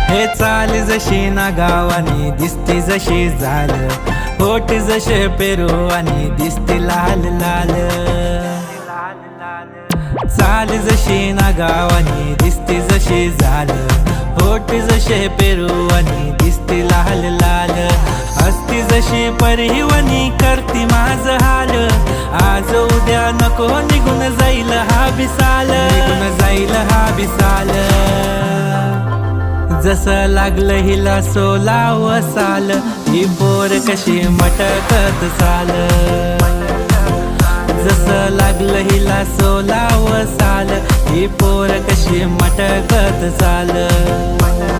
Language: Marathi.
हे चाल जशी ना गावानी दिसती जशी झाल, होठ जसे पेरू आणि दिसती लाल लाल। चाल जशी ना गावानी दिसती जशी झाल, होठ जसे पेरू आणि दिसती लाल लाल। हसती जशी परिवनी करती माझ हाल, आज उद्या नको निघून जाईल हा विसाल, निघून जाईल हा विसाल। जसं लागलं हिला 16 साल, ही पोर कशी मटकत चाल। जसं लागलं हिला 16 साल, ही पोर कशी मटकत चाल।